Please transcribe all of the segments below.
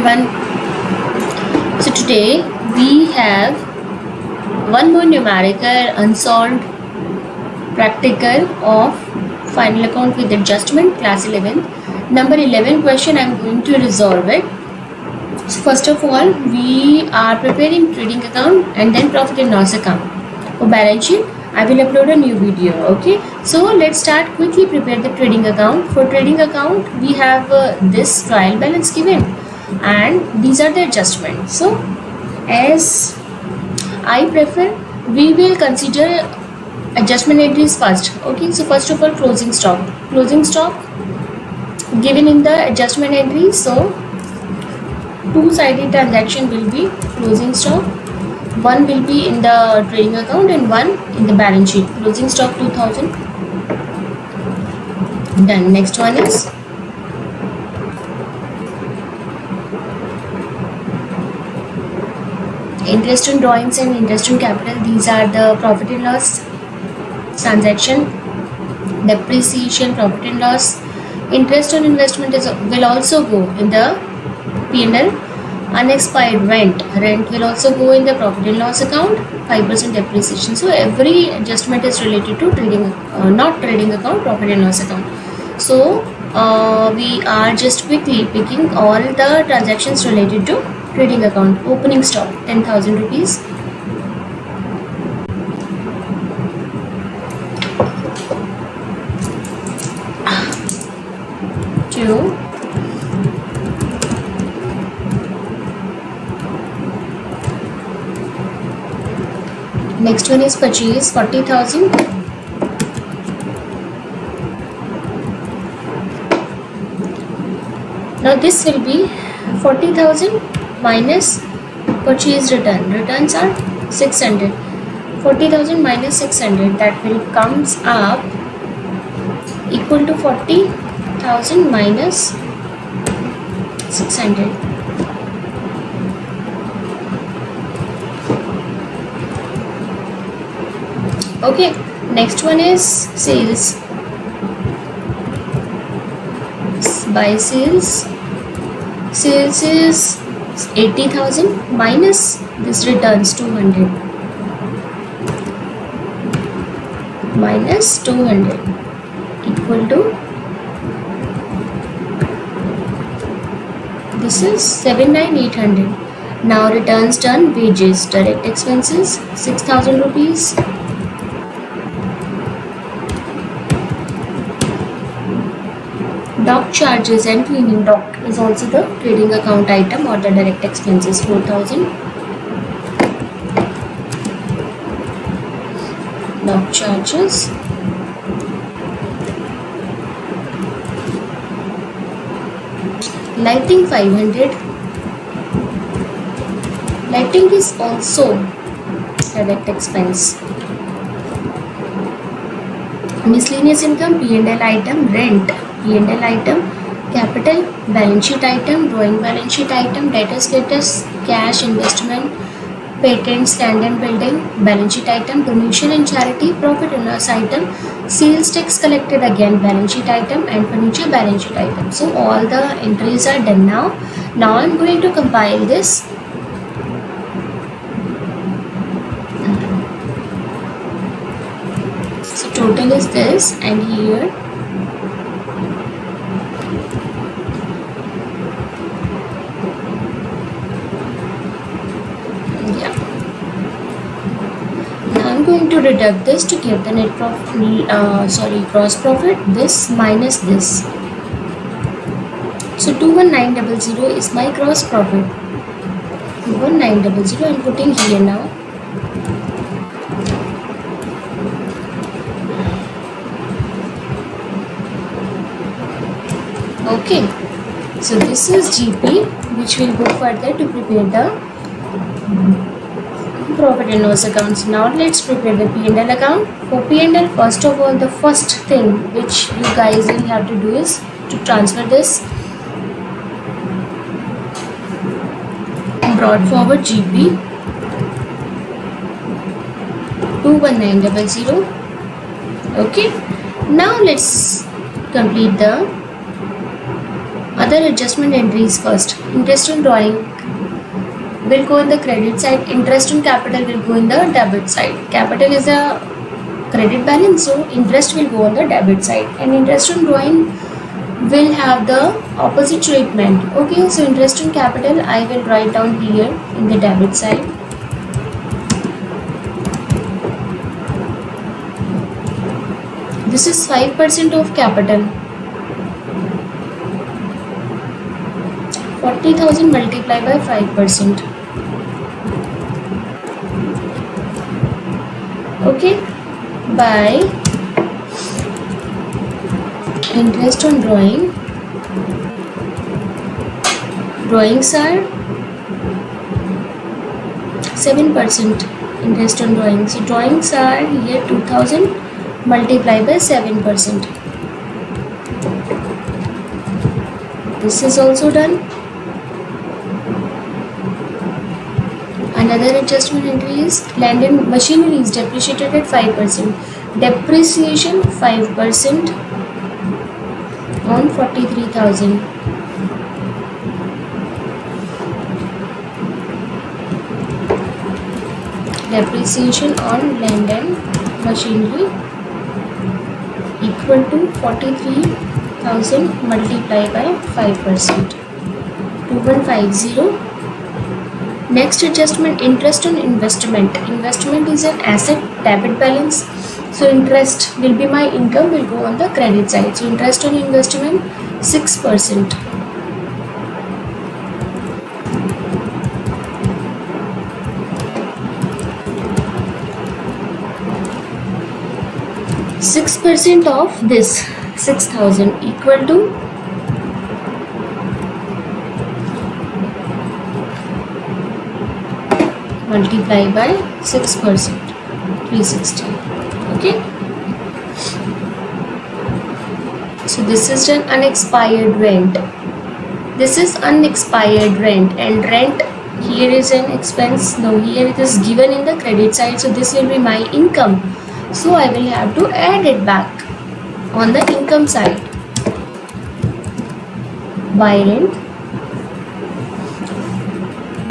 everyone. So today we have one more numerical unsolved practical of final account with adjustment, class 11. Number 11 question, I am going to resolve it. So first of all, we are preparing trading account and then profit and loss account. For balance sheet, I will upload a new video. Okay, so let's start quickly prepare the trading account. For trading account, we have this trial balance given and these are the adjustments. So as I prefer, we will consider adjustment entries first. Okay, so first of all, closing stock given in the adjustment entry. So two-sided transaction will be closing stock. One will be in the trading account and one in the balance sheet. Closing stock 2000. Done. Next one is interest on drawings and interest on capital. These are the profit and loss transaction. Depreciation, profit and loss. Interest on investment will also go in the P&L. Unexpired rent will also go in the profit and loss account. 5% depreciation. So every adjustment is related to trading, not trading account, profit and loss account. So we are just quickly picking all the transactions related to trading account. Opening stock 10,000 rupees. Two. Next one is purchase 40,000. Now this will be 40,000 minus purchase return. Returns are 600. 40,000 minus 600, that will comes up equal to 40,000 minus 600. Okay, next one is sales. By sales is 80,000 minus this returns 200 minus 200 equal to this is 79,800. Now returns done. Wages, direct expenses 6,000 rupees. Dock charges and cleaning. Dock is also the trading account item or the direct expenses 4,000. Dock charges. Lighting 500. Lighting is also direct expense. Miscellaneous income, P&L item, rent, P&L item, capital, balance sheet item, drawing balance sheet item, debtor status, cash, investment, patents, land and building, balance sheet item, donation and charity, profit and loss item, sales tax collected again, balance sheet item, and furniture balance sheet item. So all the entries are done now. Now I am going to compile this. So total is this, and here going to deduct this to get the net profit, gross profit, this minus this. So 21900 is my gross profit. 21900 I am putting here now. Okay, so this is GP which will go further to prepare the profit and loss accounts. Now let's prepare the P&L account. For P&L, first of all, the first thing which you guys will have to do is to transfer this brought forward GP 21900. Okay, now let's complete the Other adjustment entries first. Interest on drawing will go in the credit side. Interest on capital will go in the debit side. Capital is a credit balance, so interest will go on the debit side, and interest on drawing will have the opposite treatment. Okay, so interest on capital I will write down here in the debit side. This is 5% of capital. 40,000 multiplied by 5%. Okay, by interest on drawing. Drawings are 7% interest on drawing. So drawings are here 2000 multiplied by 7%. This is also done. Another adjustment entry is land and machinery is depreciated at 5%. Depreciation 5% on 43,000. Depreciation on land and machinery equal to 43,000 multiplied by 5%. 2150. Next adjustment, interest on investment. Investment is an asset, debit balance. So interest will be my income, will go on the credit side. So interest on investment 6%. Six percent of this 6,000 equal to multiply by 6%, 360. Okay, so this is an unexpired rent. This is unexpired rent, and rent here is an expense. Now here it is given in the credit side, so this will be my income. So I will have to add it back on the income side. By rent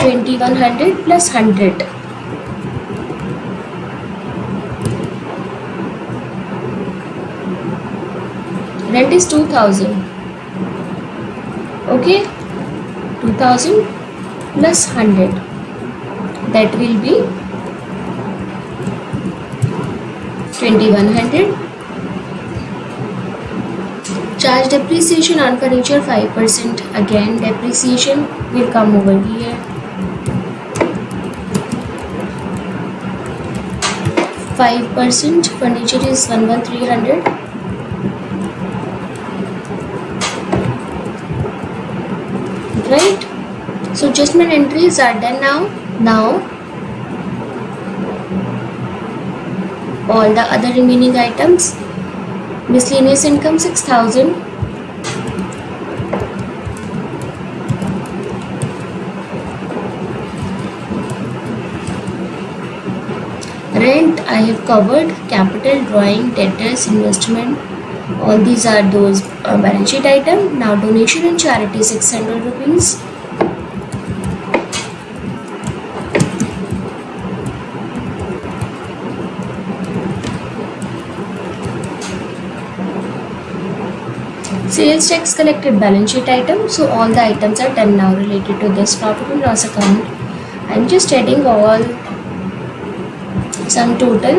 2100 plus 100. Rent is 2000. Okay, 2000 plus 100. That will be 2100. Charge depreciation on furniture 5%. Again, depreciation will come over here. 5%. Furniture is 11300. Right? So adjustment entries are done now. Now all the other remaining items. Miscellaneous income 6,000. Rent I have covered. Capital, drawing, debtors, investment, all these are those balance sheet item. Now donation and charity 600 rupees. Sales tax collected, balance sheet item. So all the items are done now related to this profit and loss account. I am just adding all sum total.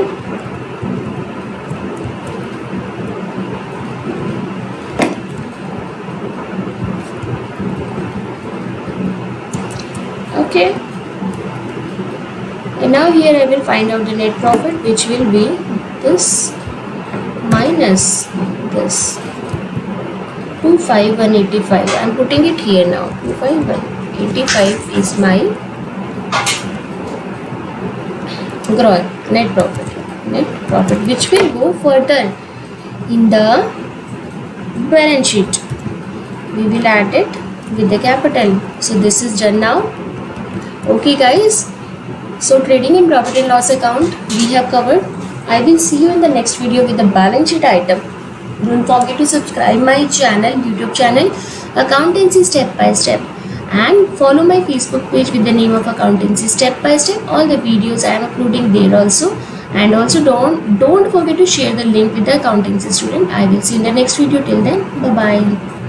Okay, and now here I will find out the net profit, which will be this minus this 25185. I am putting it here now. 25185 is my gross net profit, which will go further in the balance sheet. We will add it with the capital. So this is done now. Okay guys, so trading and profit and loss account we have covered. I will see you in the next video with the balance sheet item. Don't forget to subscribe my channel, YouTube channel, accountancy step by step, and follow my Facebook page with the name of accountancy step by step. All the videos I am uploading there also. And also don't forget to share the link with the accountancy student. I will see you in the next video. Till then, bye bye.